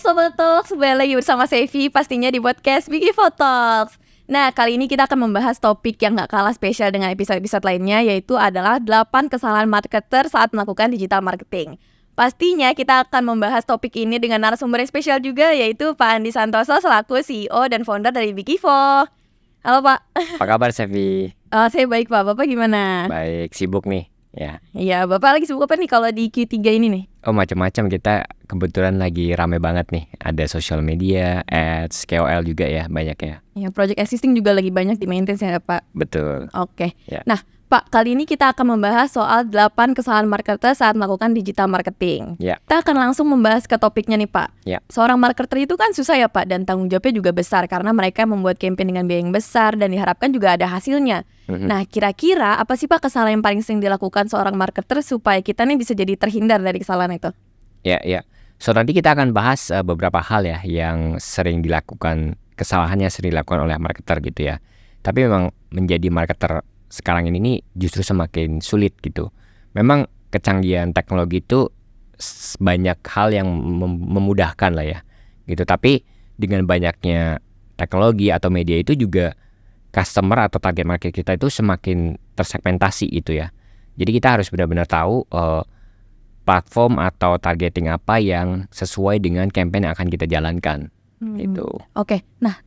Sobat Talks, kembali lagi bersama Sevi pastinya di podcast Bikivo Talks. Nah, kali ini kita akan membahas topik yang gak kalah spesial dengan episode-episode lainnya, yaitu adalah 8 kesalahan marketer saat melakukan digital marketing. Pastinya kita akan membahas topik ini dengan narasumber yang spesial juga, yaitu Pak Andi Santoso selaku CEO dan founder dari Bikivo. Halo Pak. Apa kabar Sevi? Saya baik Pak, Bapak gimana? Baik, sibuk nih ya. Iya, Bapak lagi sibuk apa nih kalau di Q3 ini nih? Oh macam-macam, kita kebetulan lagi rame banget nih. Ada social media, ads, KOL juga ya, banyak ya. Ya, project existing juga lagi banyak di maintenance ya Pak. Betul. Oke. Ya. Nah Pak, kali ini kita akan membahas soal 8 kesalahan marketer saat melakukan digital marketing. Ya. Kita akan langsung membahas ke topiknya nih Pak. Ya. Seorang marketer itu kan susah ya Pak, dan tanggung jawabnya juga besar karena mereka membuat campaign dengan biaya yang besar dan diharapkan juga ada hasilnya. Nah, kira-kira apa sih Pak kesalahan yang paling sering dilakukan seorang marketer supaya kita nih bisa jadi terhindar dari kesalahan itu? Ya. So nanti kita akan bahas beberapa hal ya yang sering dilakukan, kesalahannya sering dilakukan oleh marketer gitu ya. Tapi memang menjadi marketer sekarang ini nih justru semakin sulit gitu. Memang kecanggihan teknologi itu banyak hal yang memudahkan lah ya gitu. Tapi dengan banyaknya teknologi atau media itu juga customer atau target market kita itu semakin tersegmentasi gitu ya. Jadi kita harus benar-benar tahu platform atau targeting apa yang sesuai dengan campaign yang akan kita jalankan gitu. Oke. Nah,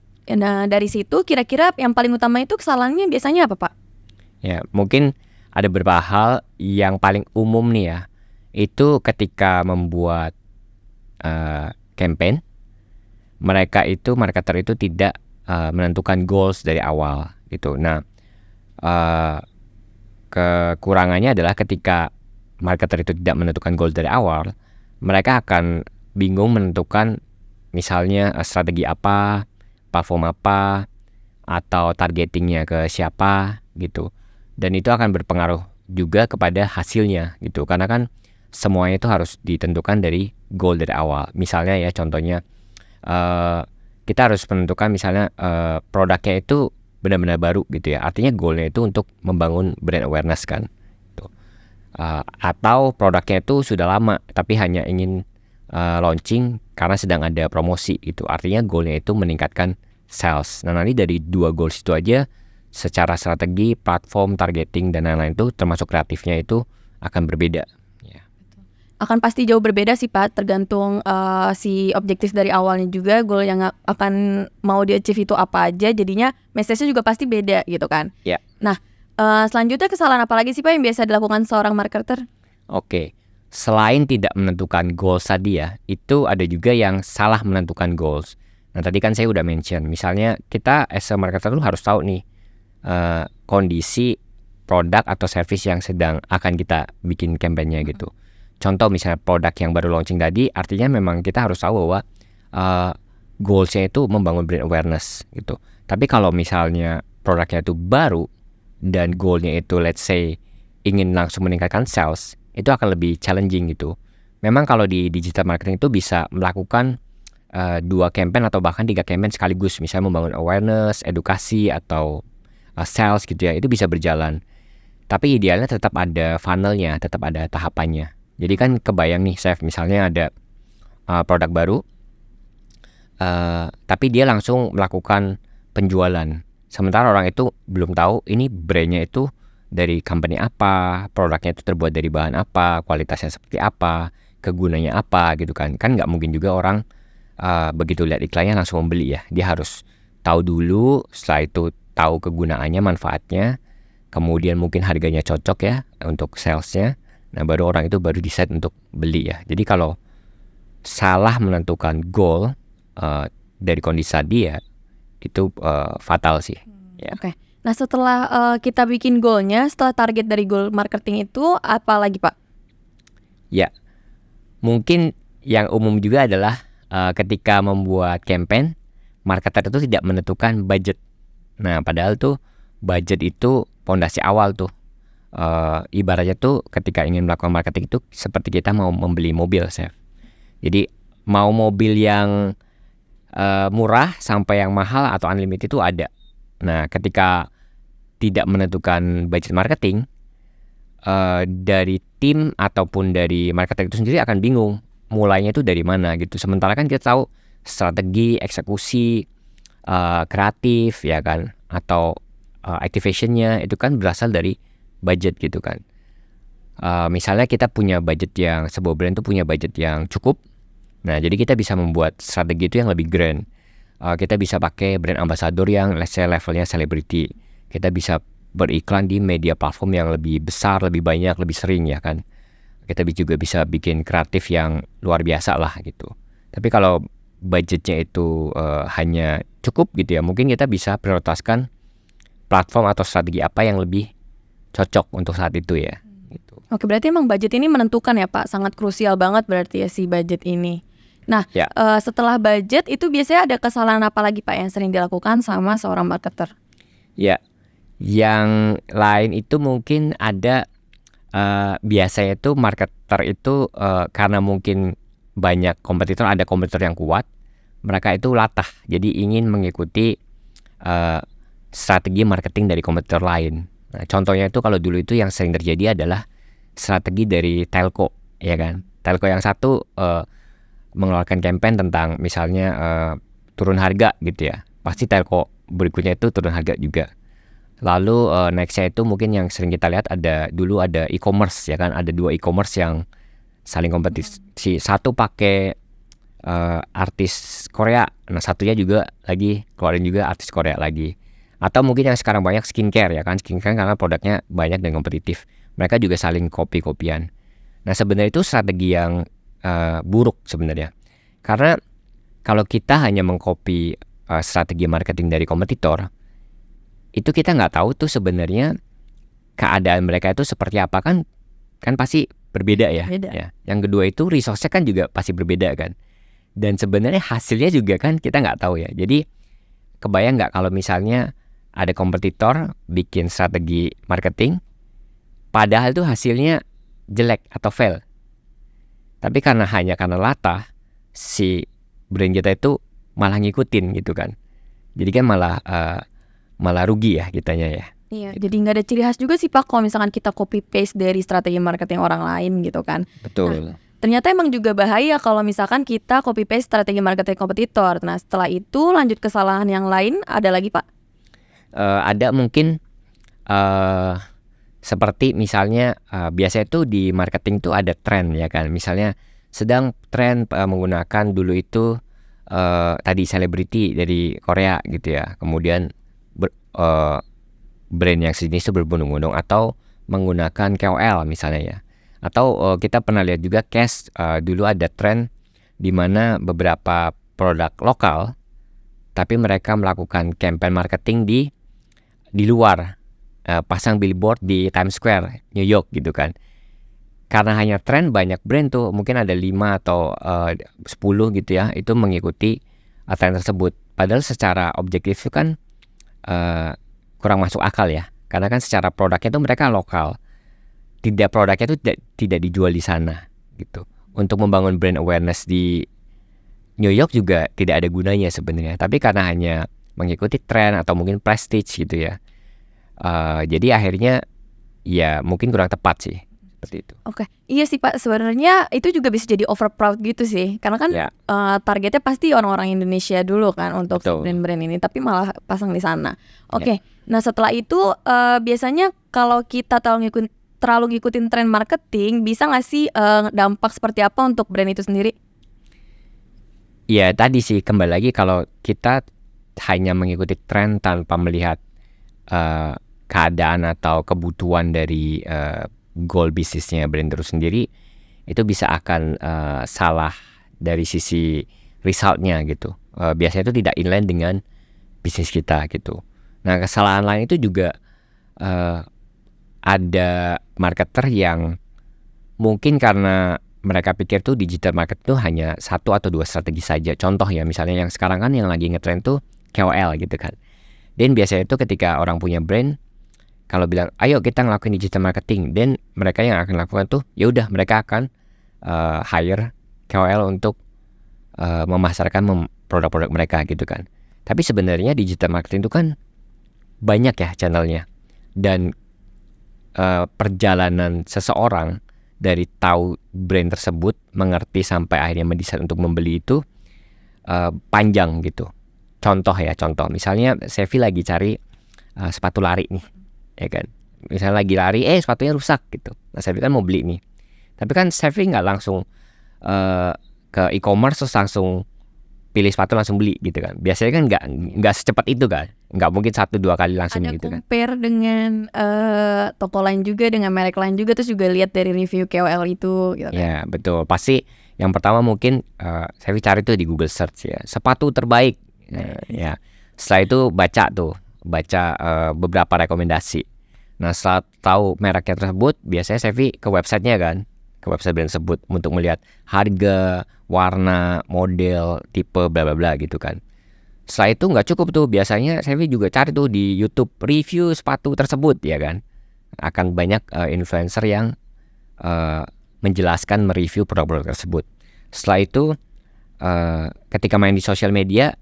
dari situ kira-kira yang paling utama itu kesalahannya biasanya apa Pak? Ya, mungkin ada beberapa hal yang paling umum nih ya. Itu ketika membuat campaign, marketer itu tidak menentukan goals dari awal gitu. Nah, kekurangannya adalah ketika marketer itu tidak menentukan goals dari awal, mereka akan bingung menentukan misalnya strategi apa, platform apa, atau targetingnya ke siapa gitu. Dan itu akan berpengaruh juga kepada hasilnya gitu. Karena kan semuanya itu harus ditentukan dari goal dari awal. Misalnya ya contohnya kita harus menentukan misalnya produknya itu benar-benar baru gitu ya. Artinya goalnya itu untuk membangun brand awareness kan gitu. Atau produknya itu sudah lama tapi hanya ingin launching karena sedang ada promosi gitu. Artinya goalnya itu meningkatkan sales. Nah nanti dari dua goals itu aja secara strategi, platform, targeting, dan lain-lain itu termasuk kreatifnya itu akan berbeda ya. Akan pasti jauh berbeda sih Pak, tergantung si objektif dari awalnya juga, goal yang akan mau di-achieve itu apa aja, jadinya message-nya juga pasti beda gitu kan. Ya. Nah, selanjutnya kesalahan apa lagi sih Pak yang biasa dilakukan seorang marketer? Oke, selain tidak menentukan goals tadi ya, itu ada juga yang salah menentukan goals. Nah tadi kan saya udah mention, misalnya kita as a marketer tuh harus tahu nih kondisi produk atau service yang sedang akan kita bikin campaign-nya gitu. Contoh misalnya produk yang baru launching tadi, artinya memang kita harus tahu bahwa goals-nya itu membangun brand awareness gitu. Tapi kalau misalnya produknya itu baru dan goal-nya itu let's say ingin langsung meningkatkan sales, itu akan lebih challenging gitu. Memang kalau di digital marketing itu bisa melakukan 2 campaign atau bahkan 3 campaign sekaligus, misalnya membangun awareness, edukasi atau sales gitu ya, itu bisa berjalan. Tapi idealnya tetap ada funnelnya, tetap ada tahapannya. Jadi kan kebayang nih Chef, misalnya ada produk baru tapi dia langsung melakukan penjualan, sementara orang itu belum tahu ini brandnya itu dari company apa, produknya itu terbuat dari bahan apa, kualitasnya seperti apa, kegunaannya apa gitu kan. Kan nggak mungkin juga orang begitu lihat iklannya langsung membeli ya. Dia harus tahu dulu, setelah itu tahu kegunaannya, manfaatnya, kemudian mungkin harganya cocok ya untuk salesnya. Nah baru orang itu baru decide untuk beli ya. Jadi kalau salah menentukan goal dari kondisi tadi ya, itu fatal sih ya. Oke. Nah setelah kita bikin goalnya, setelah target dari goal marketing itu apa lagi Pak? Ya, mungkin yang umum juga adalah ketika membuat campaign, marketer itu tidak menentukan budget. Nah padahal tuh budget itu pondasi awal tuh. Ibaratnya tuh ketika ingin melakukan marketing itu seperti kita mau membeli mobil, Chef. Jadi mau mobil yang murah sampai yang mahal atau unlimited itu ada. Nah ketika tidak menentukan budget marketing, dari tim ataupun dari marketer itu sendiri akan bingung mulainya itu dari mana gitu. Sementara kan kita tahu strategi, eksekusi, kreatif ya kan, atau activationnya itu kan berasal dari budget gitu kan. Misalnya kita punya budget yang, sebuah brand tuh punya budget yang cukup. Nah, jadi kita bisa membuat strategi itu yang lebih grand. Kita bisa pakai brand ambassador yang let's say levelnya selebriti. Kita bisa beriklan di media platform yang lebih besar, lebih banyak, lebih sering ya kan. Kita juga bisa bikin kreatif yang luar biasa lah gitu. Tapi kalau budgetnya itu hanya cukup gitu ya, mungkin kita bisa prioritaskan platform atau strategi apa yang lebih cocok untuk saat itu ya gitu. Oke, berarti emang budget ini menentukan ya Pak, sangat krusial banget berarti ya si budget ini. Nah, Ya. Setelah budget itu biasanya ada kesalahan apa lagi Pak yang sering dilakukan sama seorang marketer? Ya, yang lain itu mungkin ada biasanya itu marketer itu karena mungkin banyak kompetitor, ada kompetitor yang kuat, mereka itu latah, jadi ingin mengikuti strategi marketing dari kompetitor lain. Nah, contohnya itu kalau dulu itu yang sering terjadi adalah strategi dari telco, ya kan? Telco yang satu mengeluarkan campaign tentang misalnya turun harga gitu ya, pasti telco berikutnya itu turun harga juga. Lalu nextnya itu mungkin yang sering kita lihat dulu ada e-commerce ya kan, ada 2 e-commerce yang saling kompetisi. Satu pakai artis Korea, nah satunya juga lagi keluarin juga artis Korea lagi. Atau mungkin yang sekarang banyak skincare ya kan, skincare karena produknya banyak dan kompetitif. Mereka juga saling copy-copyan. Nah sebenarnya itu strategi yang buruk sebenarnya. Karena kalau kita hanya mengcopy strategi marketing dari kompetitor, itu kita nggak tahu tuh sebenarnya keadaan mereka itu seperti apa, kan pasti berbeda ya. Beda. Ya. Yang kedua itu resource-nya kan juga pasti berbeda kan. Dan sebenarnya hasilnya juga kan kita nggak tahu ya. Jadi kebayang nggak kalau misalnya ada kompetitor bikin strategi marketing, padahal tuh hasilnya jelek atau fail. Tapi karena latah, si brand kita itu malah ngikutin gitu kan. Jadi kan malah rugi ya kitanya ya. Iya, jadi nggak ada ciri khas juga sih Pak kalau misalkan kita copy paste dari strategi marketing orang lain gitu kan. Betul. Ternyata emang juga bahaya kalau misalkan kita copy paste strategi marketing kompetitor. Nah, setelah itu lanjut kesalahan yang lain ada lagi Pak? Ada mungkin seperti misalnya biasanya tuh di marketing tuh ada tren ya kan. Misalnya sedang tren menggunakan dulu itu tadi selebriti dari Korea gitu ya. Kemudian brand yang sejenis itu berbondong-bondong atau menggunakan KOL misalnya ya. Atau kita pernah lihat juga case dulu ada tren di mana beberapa produk lokal tapi mereka melakukan campaign marketing di luar, pasang billboard di Times Square, New York gitu kan. Karena hanya tren, banyak brand tuh mungkin ada 5 atau 10 gitu ya, itu mengikuti tren tersebut. Padahal secara objektif itu kan kurang masuk akal ya. Karena kan secara produknya itu mereka lokal. Produknya itu tidak dijual di sana gitu. Untuk membangun brand awareness di New York juga tidak ada gunanya sebenarnya. Tapi karena hanya mengikuti tren atau mungkin prestige gitu ya. Jadi akhirnya ya mungkin kurang tepat sih. Seperti itu. Oke, iya sih Pak, sebenarnya itu juga bisa jadi over proud gitu sih. Karena kan Ya. targetnya pasti orang-orang Indonesia dulu kan untuk Betul. brand-brand ini, tapi malah pasang di sana. Oke, nah setelah itu biasanya kalau kita terlalu ngikutin tren marketing, bisa nggak sih dampak seperti apa untuk brand itu sendiri? Ya tadi sih kembali lagi kalau kita hanya mengikuti tren tanpa melihat keadaan atau kebutuhan dari goal bisnisnya brand itu sendiri, itu bisa akan salah dari sisi resultnya gitu. Biasanya itu tidak inline dengan bisnis kita gitu. Nah kesalahan lain itu juga ada marketer yang mungkin karena mereka pikir tuh digital market tuh hanya 1 atau 2 strategi saja. Contoh ya misalnya yang sekarang kan yang lagi ngetrend tuh KOL gitu kan. Dan biasanya itu ketika orang punya brand, kalau bilang ayo kita ngelakuin digital marketing, dan mereka yang akan lakukan tuh ya udah mereka akan hire KOL untuk memasarkan produk-produk mereka gitu kan. Tapi sebenarnya digital marketing itu kan banyak ya channelnya, dan perjalanan seseorang dari tahu brand tersebut, mengerti sampai akhirnya mendesain untuk membeli itu panjang gitu. Contoh misalnya Sevi lagi cari sepatu lari nih, ya kan. Misalnya lagi lari, sepatunya rusak gitu. Nah Sevi kan mau beli nih, tapi kan Sevi nggak langsung ke e-commerce terus langsung pilih sepatu langsung beli gitu kan. Biasanya kan nggak secepat itu kan, nggak mungkin 1-2 kali langsung Ada gitu kan. compare dengan toko lain juga, dengan merek lain juga, terus juga lihat dari review KOL itu gitu kan. Ya betul, pasti yang pertama mungkin saya cari tuh di Google Search ya, sepatu terbaik. Ya setelah itu baca beberapa rekomendasi. Nah setelah tahu mereknya tersebut, biasanya saya ke websitenya kan, ke website brand tersebut untuk melihat harga, warna, model, tipe, bla bla bla gitu kan. Setelah itu nggak cukup tuh, biasanya saya juga cari tuh di YouTube review sepatu tersebut ya kan. Akan banyak influencer yang menjelaskan mereview produk-produk tersebut. Setelah itu ketika main di sosial media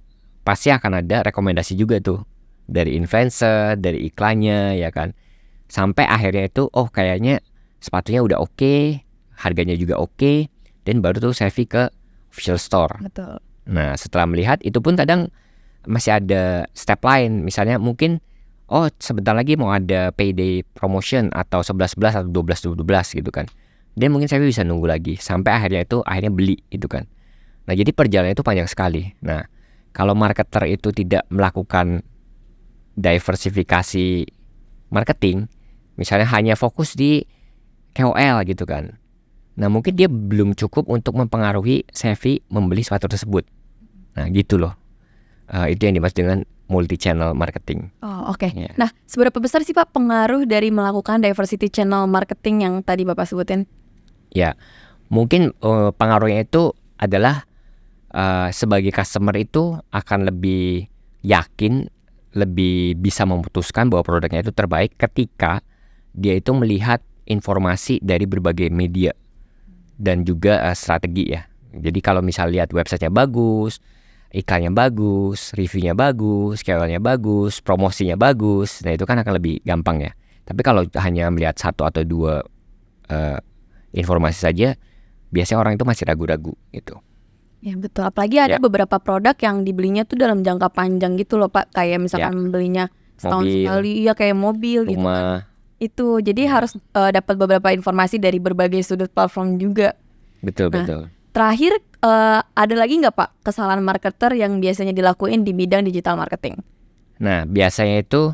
pasti akan ada rekomendasi juga tuh dari influencer, dari iklannya ya kan. Sampai akhirnya itu kayaknya sepatunya udah oke, harganya juga oke, dan baru tuh saya ke official store. Betul. Nah setelah melihat itu pun kadang masih ada step lain, misalnya mungkin sebentar lagi mau ada payday promotion atau 11-11 atau 12-12 gitu kan. Dan mungkin saya bisa nunggu lagi sampai akhirnya beli gitu kan. Nah jadi perjalanan itu panjang sekali. Nah kalau marketer itu tidak melakukan diversifikasi marketing, misalnya hanya fokus di KOL gitu kan, nah mungkin dia belum cukup untuk mempengaruhi Sevi membeli sepatu tersebut. Nah gitu loh, itu yang dimaksud dengan multi channel marketing. Oke. Nah seberapa besar sih Pak pengaruh dari melakukan diversity channel marketing yang tadi Bapak sebutin? Ya mungkin pengaruhnya itu adalah sebagai customer itu akan lebih yakin, lebih bisa memutuskan bahwa produknya itu terbaik ketika dia itu melihat informasi dari berbagai media dan juga strategi ya. Jadi kalau misal lihat websitenya bagus, iklannya bagus, reviewnya bagus, KOL-nya bagus, promosinya bagus, nah itu kan akan lebih gampang ya. Tapi kalau hanya melihat 1 atau 2 informasi saja, biasanya orang itu masih ragu-ragu gitu. Ya betul, apalagi ada beberapa produk yang dibelinya tuh dalam jangka panjang gitu loh Pak. Kayak misalkan belinya setahun sekali, kayak mobil rumah, gitu kan. Itu jadi harus dapat beberapa informasi dari berbagai sudut platform juga. Betul. Terakhir ada lagi nggak Pak kesalahan marketer yang biasanya dilakuin di bidang digital marketing? Nah biasanya itu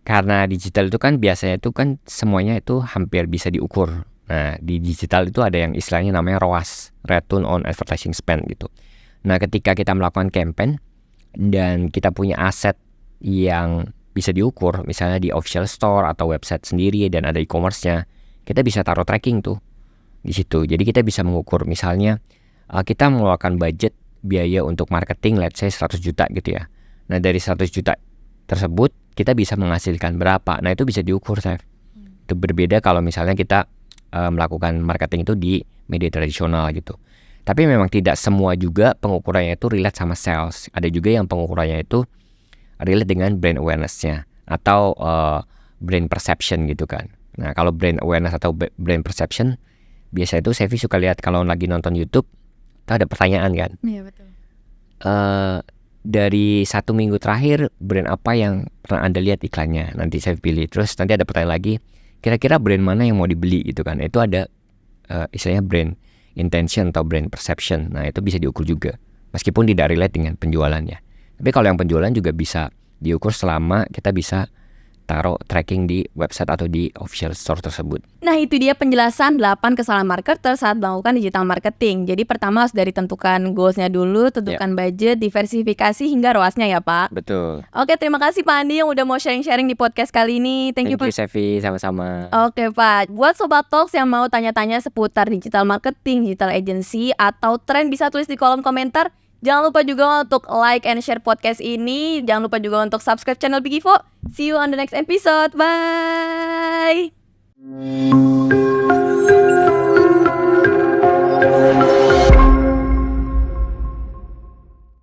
karena digital itu kan biasanya itu kan semuanya itu hampir bisa diukur. Nah di digital itu ada yang istilahnya namanya ROAS, Return on Advertising Spend gitu. Nah ketika kita melakukan campaign dan kita punya aset yang bisa diukur, misalnya di official store atau website sendiri dan ada e-commerce-nya, kita bisa taruh tracking tuh di situ. Jadi kita bisa mengukur, misalnya kita mengeluarkan budget biaya untuk marketing let's say 100 juta gitu ya. Nah dari 100 juta tersebut kita bisa menghasilkan berapa. Nah itu bisa diukur, Chef. Itu berbeda kalau misalnya kita melakukan marketing itu di media tradisional gitu. Tapi memang tidak semua juga pengukurannya itu relate sama sales. Ada juga yang pengukurannya itu relate dengan brand awareness-nya atau brand perception gitu kan. Nah kalau brand awareness atau brand perception, biasa itu Sevi suka lihat kalau lagi nonton YouTube, itu ada pertanyaan kan. Iya betul. Dari 1 minggu terakhir brand apa yang pernah Anda lihat iklannya? Nanti saya pilih. Terus nanti ada pertanyaan lagi, kira-kira brand mana yang mau dibeli gitu kan. Itu ada istilahnya brand intention atau brand perception. Nah itu bisa diukur juga meskipun tidak relate dengan penjualannya. Tapi kalau yang penjualan juga bisa diukur selama kita bisa taruh tracking di website atau di official store tersebut. Nah itu dia penjelasan 8 kesalahan marketer saat melakukan digital marketing. Jadi pertama harus dari tentukan goals-nya dulu, tentukan budget, diversifikasi hingga ROAS-nya ya Pak. Betul. Oke, terima kasih Pak Andi yang udah mau sharing-sharing di podcast kali ini. Thank you Pak. Sevi, sama-sama. Oke Pak, buat Sobat Talks yang mau tanya-tanya seputar digital marketing, digital agency, atau tren bisa tulis di kolom komentar. Jangan lupa juga untuk like and share podcast ini. Jangan lupa juga untuk subscribe channel Big Info. See you on the next episode. Bye.